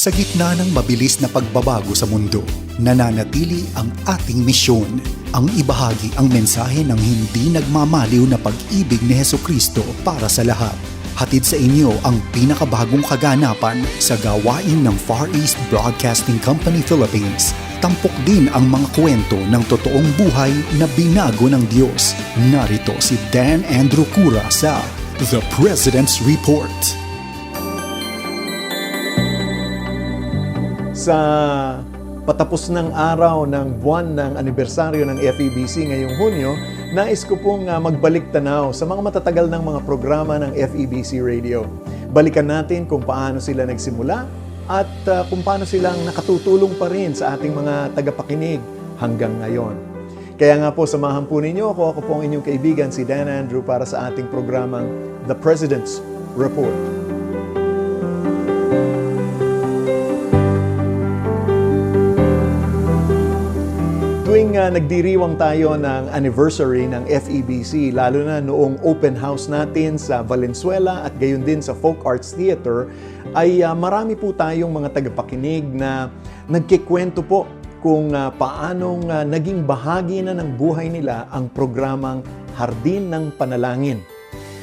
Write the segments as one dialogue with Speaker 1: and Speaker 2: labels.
Speaker 1: Sa gitna ng mabilis na pagbabago sa mundo, nananatili ang ating misyon, ang ibahagi ang mensahe ng hindi nagmamaliw na pag-ibig ni Hesukristo para sa lahat. Hatid sa inyo ang pinakabagong kaganapan sa gawain ng Far East Broadcasting Company Philippines. Tampok din ang mga kwento ng totoong buhay na binago ng Diyos. Narito si Dan Andrew Cura sa The President's Report.
Speaker 2: Sa patapos ng araw ng buwan ng anibersaryo ng FEBC ngayong Hunyo, nais ko pong magbalik tanaw sa mga matatagal ng mga programa ng FEBC Radio. Balikan natin kung paano sila nagsimula at kung paano silang nakatutulong pa rin sa ating mga tagapakinig hanggang ngayon. Kaya nga po, samahan po ninyo ako. Ako po ang inyong kaibigan, si Dan Andrew, para sa ating programang The President's Report. Tuwing nagdiriwang tayo ng anniversary ng FEBC, lalo na noong open house natin sa Valenzuela at gayon din sa Folk Arts Theater, ay marami po tayong mga tagapakinig na nagkikwento po kung paanong naging bahagi na ng buhay nila ang programang Hardin ng Panalangin.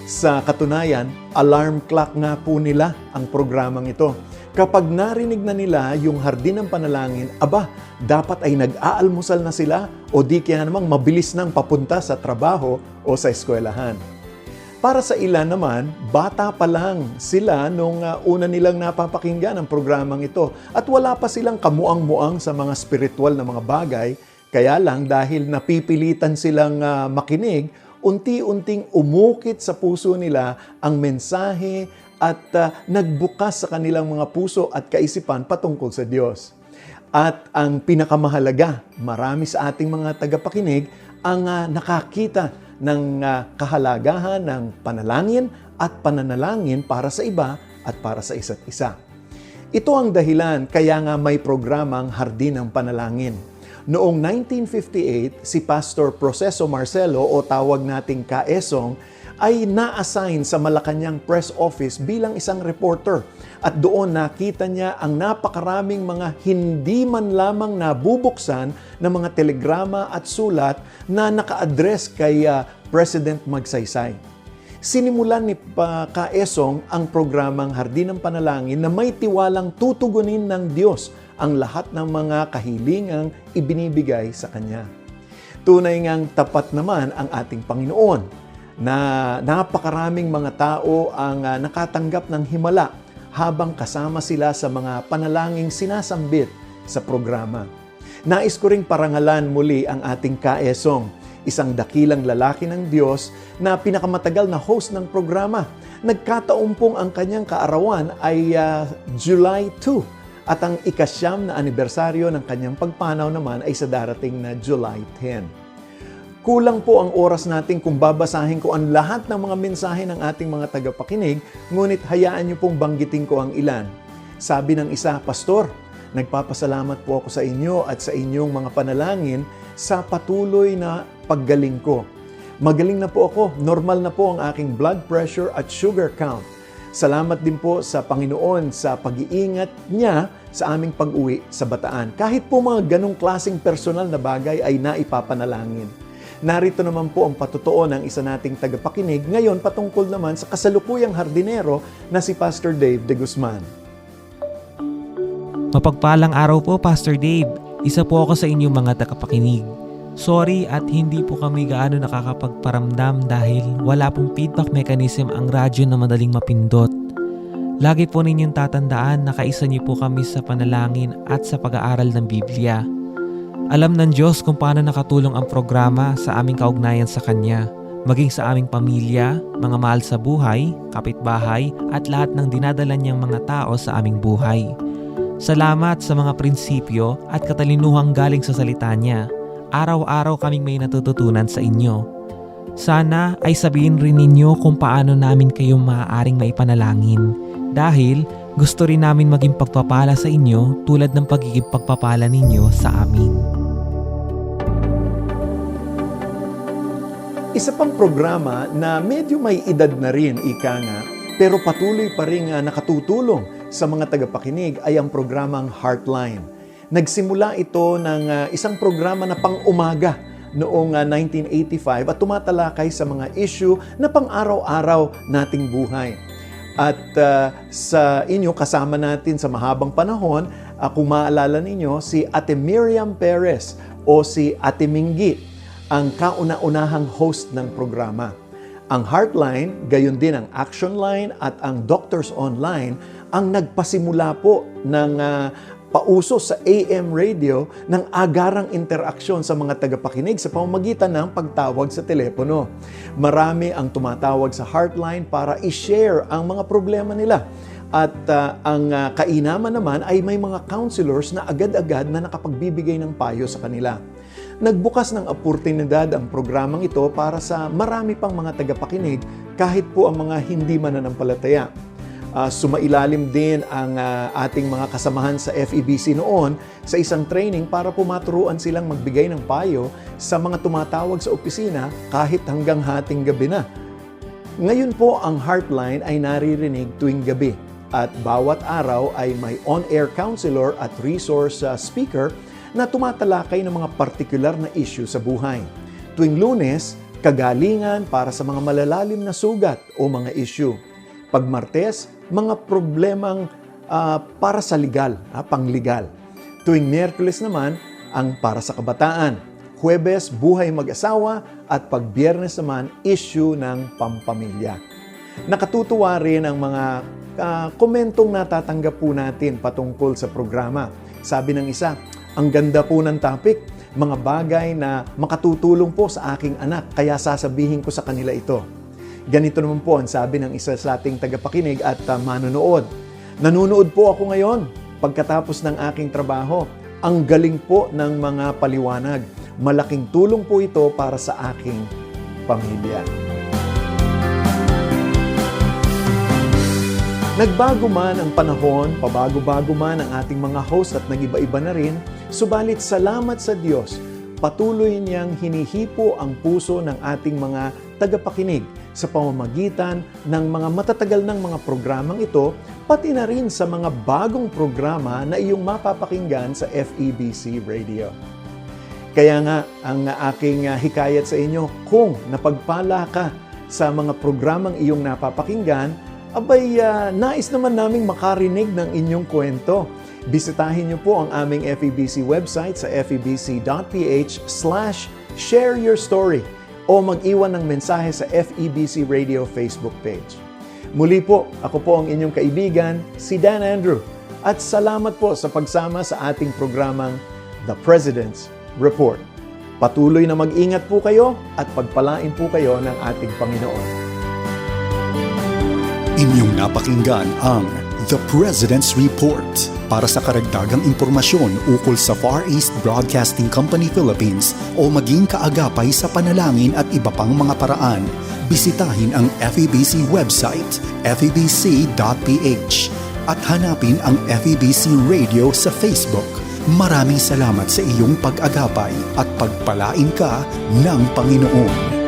Speaker 2: Sa katunayan, alarm clock nga po nila ang programang ito. Kapag narinig na nila yung Hardin ng Panalangin, dapat ay nag-aalmusal na sila o di kaya namang mabilis nang papunta sa trabaho o sa eskwelahan. Para sa ilan naman, bata pa lang sila nung una nilang napapakinggan ang programang ito at wala pa silang kamuang-muang sa mga spiritual na mga bagay, kaya lang dahil napipilitan silang makinig, unti-unting umukit sa puso nila ang mensahe at nagbukas sa kanilang mga puso at kaisipan patungkol sa Diyos. At ang pinakamahalaga, marami sa ating mga tagapakinig ang nakakita ng kahalagahan ng panalangin at pananalangin para sa iba at para sa isa't isa. Ito ang dahilan kaya nga may programang Hardin ng Panalangin. Noong 1958, si Pastor Proceso Marcelo o tawag nating Kaesong ay na-assign sa Malacanang Press Office bilang isang reporter. At doon nakita niya ang napakaraming mga hindi man lamang nabubuksan na mga telegrama at sulat na naka-address kay President Magsaysay. Sinimulan ni Kaesong ang programang Hardin ng Panalangin na may tiwalang tutugunin ng Diyos ang lahat ng mga kahilingang ibinibigay sa Kanya. Tunay ngang tapat naman ang ating Panginoon na napakaraming mga tao ang nakatanggap ng himala habang kasama sila sa mga panalangin sinasambit sa programa. Nais ko ring parangalan muli ang ating Kaesong, isang dakilang lalaki ng Diyos na pinakamatagal na host ng programa. Nagkataon pong ang kanyang kaarawan ay July 2 at ang ika-9 na anibersaryo ng kanyang pagpanaw naman ay sa darating na July 10. Kulang po ang oras natin kung babasahin ko ang lahat ng mga mensahe ng ating mga tagapakinig, ngunit hayaan niyo pong banggitin ko ang ilan. Sabi ng isa, Pastor, nagpapasalamat po ako sa inyo at sa inyong mga panalangin sa patuloy na paggaling ko. Magaling na po ako, normal na po ang aking blood pressure at sugar count. Salamat din po sa Panginoon sa pag-iingat niya sa aming pag-uwi sa Bataan. Kahit po mga ganong klaseng personal na bagay ay naipapanalangin. Narito naman po ang patotoo ng isa nating tagapakinig ngayon patungkol naman sa kasalukuyang hardinero na si Pastor Dave de Guzman.
Speaker 3: Mapagpalang araw po, Pastor Dave. Isa po ako sa inyong mga tagapakinig. Sorry at hindi po kami gaano nakakapagparamdam dahil wala pong feedback mechanism ang radyo na madaling mapindot. Lagi po ninyong tatandaan na kaisa niyo po kami sa panalangin at sa pag-aaral ng Biblia. Alam ng Diyos kung paano nakatulong ang programa sa aming kaugnayan sa Kanya, maging sa aming pamilya, mga mahal sa buhay, kapitbahay, at lahat ng dinadala niyang mga tao sa aming buhay. Salamat sa mga prinsipyo at katalinuhang galing sa salita niya. Araw-araw kaming may natututunan sa inyo. Sana ay sabihin rin ninyo kung paano namin kayo maaaring maipanalangin. Dahil gusto rin namin maging pagpapala sa inyo tulad ng pagiging pagpapala ninyo sa amin.
Speaker 2: Isa pang programa na medyo may edad na rin, ika nga, pero patuloy pa rin nakatutulong sa mga tagapakinig ay ang programang Heartline. Nagsimula ito ng isang programa na pang-umaga noong 1985 at tumatalakay sa mga issue na pang-araw-araw nating buhay. At sa inyo, kasama natin sa mahabang panahon, kung maalala ninyo, si Ate Miriam Perez o si Ate Minggi, ang kauna-unahang host ng programa. Ang Heartline, gayon din ang Action Line at ang Doctors Online ang nagpasimula po ng pauso sa AM radio ng agarang interaksyon sa mga tagapakinig sa pamamagitan ng pagtawag sa telepono. Marami ang tumatawag sa Heartline para i-share ang mga problema nila. At ang kainaman naman ay may mga counselors na agad-agad na nakapagbibigay ng payo sa kanila. Nagbukas ng oportunidad ang programang ito para sa marami pang mga tagapakinig kahit po ang mga hindi mananampalataya. Sumailalim din ang ating mga kasamahan sa FEBC noon sa isang training para po maturuan silang magbigay ng payo sa mga tumatawag sa opisina kahit hanggang hating gabi na. Ngayon po ang Heartline ay naririnig tuwing gabi at bawat araw ay may on-air counselor at resource speaker na tumatalakay ng mga partikular na issue sa buhay. Tuwing Lunes, kagalingan para sa mga malalalim na sugat o mga issue. Pag Martes, mga problemang para sa legal, panglegal. Tuwing Miyerkules naman, ang para sa kabataan. Huwebes, buhay mag-asawa at pag Biyernes naman, issue ng pampamilya. Nakatutuwa rin ang mga komentong natatanggap po natin patungkol sa programa. Sabi ng isa, ang ganda po ng topic, mga bagay na makatutulong po sa aking anak, kaya sasabihin ko sa kanila ito. Ganito naman po ang sabi ng isa sa ating tagapakinig at manonood. Nanunood po ako ngayon pagkatapos ng aking trabaho. Ang galing po ng mga paliwanag. Malaking tulong po ito para sa aking pamilya. Nagbago man ang panahon, pabago-bago man ang ating mga host at nag-iba-iba na rin, subalit salamat sa Diyos, patuloy niyang hinihipo ang puso ng ating mga tagapakinig sa pamamagitan ng mga matatagal ng mga programang ito, pati na rin sa mga bagong programa na iyong mapapakinggan sa FEBC Radio. Kaya nga, ang aking hikayat sa inyo, kung napagpala ka sa mga programang iyong napapakinggan, abay, nais naman naming makarinig ng inyong kwento. Bisitahin niyo po ang aming FEBC website sa febc.ph/shareyourstory o mag-iwan ng mensahe sa FEBC Radio Facebook page. Muli po, ako po ang inyong kaibigan, si Dan Andrew, at salamat po sa pagsama sa ating programang The President's Report. Patuloy na mag-ingat po kayo at pagpalain po kayo ng ating Panginoon.
Speaker 1: Inyong napakinggan ang The President's Report. Para sa karagdagang impormasyon ukol sa Far East Broadcasting Company Philippines o maging kaagapay sa panalangin at iba pang mga paraan, bisitahin ang FEBC website, febc.ph, at hanapin ang FEBC Radio sa Facebook. Maraming salamat sa iyong pag-agapay at pagpalain ka ng Panginoon.